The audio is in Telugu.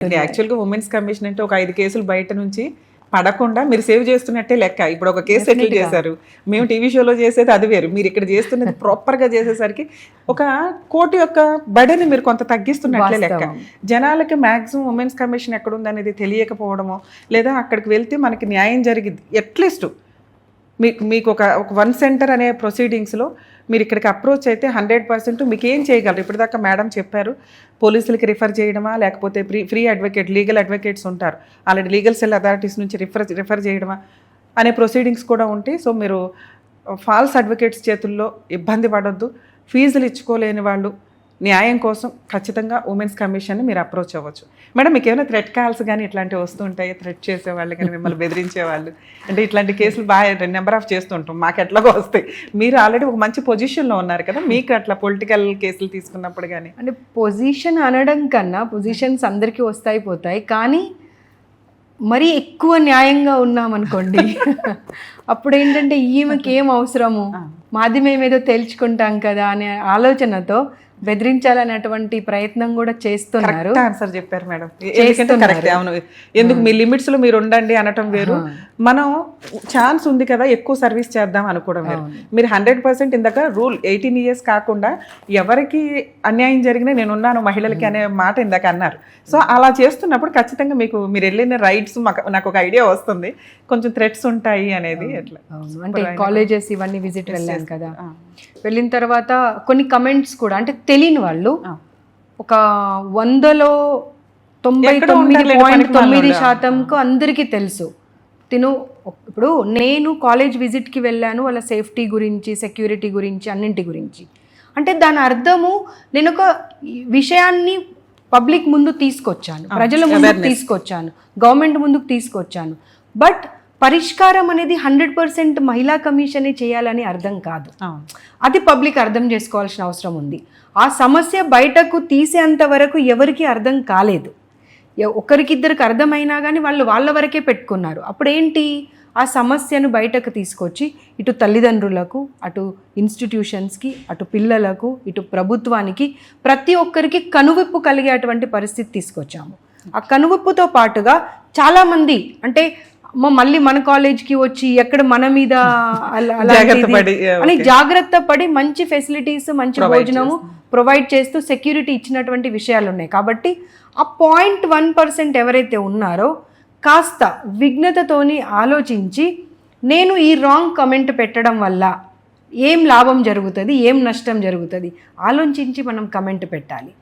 యాక్చువల్గా ఉమెన్స్ కమిషన్ అంటే ఒక 5 కేసులు బయట నుంచి పడకుండా మీరు సేవ్ చేస్తున్నట్టే లెక్క. ఇప్పుడు ఒక కేసు సెటిల్ చేశారు, మేము టీవీ షోలో చేసేది అది వేరు, మీరు ఇక్కడ చేస్తున్నది ప్రాపర్గా చేసేసరికి ఒక కోర్టు యొక్క బడిని మీరు కొంత తగ్గిస్తున్నట్లే లెక్క. జనాలకి మ్యాక్సిమం ఉమెన్స్ కమిషన్ ఎక్కడుందనేది తెలియకపోవడమో, లేదా అక్కడికి వెళ్తే మనకి న్యాయం జరిగింది అట్లీస్ట్ మీకు ఒక 1 సెంటర్ అనే ప్రొసీడింగ్స్లో మీరు ఇక్కడికి అప్రోచ్ అయితే 100% మీకు ఏం చేయగలరు. ఇప్పటిదాకా మేడం చెప్పారు, పోలీసులకి రిఫర్ చేయడమా, లేకపోతే ఫ్రీ అడ్వకేట్, లీగల్ అడ్వకేట్స్ ఉంటారు, ఆల్రెడీ లీగల్ సెల్ అథారిటీస్ నుంచి రిఫర్ చేయడమా అనే ప్రొసీడింగ్స్ కూడా ఉంటాయి. సో మీరు ఫాల్స్ అడ్వకేట్స్ చేతుల్లో ఇబ్బంది పడొద్దు. ఫీజులు ఇచ్చుకోలేని వాళ్ళు న్యాయం కోసం ఖచ్చితంగా ఉమెన్స్ కమిషన్ని మీరు అప్రోచ్ అవ్వచ్చు. మేడం మీకు ఏమైనా థ్రెట్ కాల్స్ కానీ ఇట్లాంటివి వస్తుంటాయి, థ్రెట్ చేసేవాళ్ళు కానీ, మిమ్మల్ని బెదిరించేవాళ్ళు, అంటే ఇట్లాంటి కేసులు బాగా నెంబర్ ఆఫ్ చేస్తుంటాం, మాకు ఎట్లాగో వస్తాయి. మీరు ఆల్రెడీ ఒక మంచి పొజిషన్లో ఉన్నారు కదా, మీకు అట్లా పొలిటికల్ కేసులు తీసుకున్నప్పుడు కానీ? అంటే పొజిషన్ అనడం కన్నా పొజిషన్స్ అందరికీ వస్తాయి పోతాయి, కానీ మరీ ఎక్కువ న్యాయంగా ఉన్నామనుకోండి అప్పుడు ఏంటంటే ఈమెకి ఏం అవసరము, మాది మేమేదో తేల్చుకుంటాం కదా అనే ఆలోచనతో బెదిరించాలనేటువంటి ప్రయత్నం కూడా చేస్తున్నారు. ఆన్సర్ చెప్పారు మేడం, కరెక్ట్. అవును, ఎందుకు మీ లిమిట్స్ లో మీరు ఉండండి అనటం వేరు, మనం ఛాన్స్ ఉంది కదా ఎక్కువ సర్వీస్ చేద్దాం అనుకోవడం వేరు. మీరు 100% ఇందాక రూల్ 18 years కాకుండా ఎవరికి అన్యాయం జరిగినా నేనున్నాను మహిళలకి అనే మాట ఇందాక అన్నారు. సో అలా చేస్తున్నప్పుడు ఖచ్చితంగా మీరు వెళ్ళిన రైట్స్ నాకు ఒక ఐడియా వస్తుంది, కొంచెం థ్రెట్స్ ఉంటాయి అనేది. ఎట్లా అంటే కాలేజెస్ ఇవన్నీ విజిట్ వెళ్ళాను కదా, వెళ్ళిన తర్వాత కొన్ని కమెంట్స్ కూడా, అంటే తెలియని వాళ్ళు ఒక 100లో 99.9% అందరికీ తెలుసు. ఇప్పుడు నేను కాలేజ్ విజిట్కి వెళ్ళాను వాళ్ళ సేఫ్టీ గురించి, సెక్యూరిటీ గురించి, అన్నింటి గురించి. అంటే దాని అర్థము నేను ఒక విషయాన్ని పబ్లిక్ ముందు తీసుకొచ్చాను, ప్రజల ముందుకు తీసుకొచ్చాను, గవర్నమెంట్ ముందుకు తీసుకొచ్చాను. బట్ పరిష్కారం అనేది 100% మహిళా కమిషనే చేయాలని అర్థం కాదు, అది పబ్లిక్ అర్థం చేసుకోవాల్సిన అవసరం ఉంది. ఆ సమస్య బయటకు తీసేంత వరకు ఎవరికి అర్థం కాలేదు, ఒకరికిద్దరికి అర్థమైనా కానీ వాళ్ళు వాళ్ళ వరకే పెట్టుకున్నారు. అప్పుడేంటి, ఆ సమస్యను బయటకు తీసుకొచ్చి ఇటు తల్లిదండ్రులకు, అటు ఇన్స్టిట్యూషన్స్కి, అటు పిల్లలకు, ఇటు ప్రభుత్వానికి ప్రతి ఒక్కరికి కనువిప్పు కలిగేటువంటి పరిస్థితి తీసుకొచ్చాము. ఆ కనువిప్పుతో పాటుగా చాలామంది అంటే మళ్ళీ మన కాలేజ్కి వచ్చి ఎక్కడ మన మీద అని జాగ్రత్త పడి మంచి ఫెసిలిటీస్, మంచి భోజనము ప్రొవైడ్ చేస్తూ సెక్యూరిటీ ఇచ్చినటువంటి విషయాలు ఉన్నాయి. కాబట్టి ఆ 0.1% ఎవరైతే ఉన్నారో కాస్త విఘ్నతతోని ఆలోచించి నేను ఈ రాంగ్ కమెంట్ పెట్టడం వల్ల ఏం లాభం జరుగుతుంది, ఏం నష్టం జరుగుతుంది ఆలోచించి మనం కమెంట్ పెట్టాలి.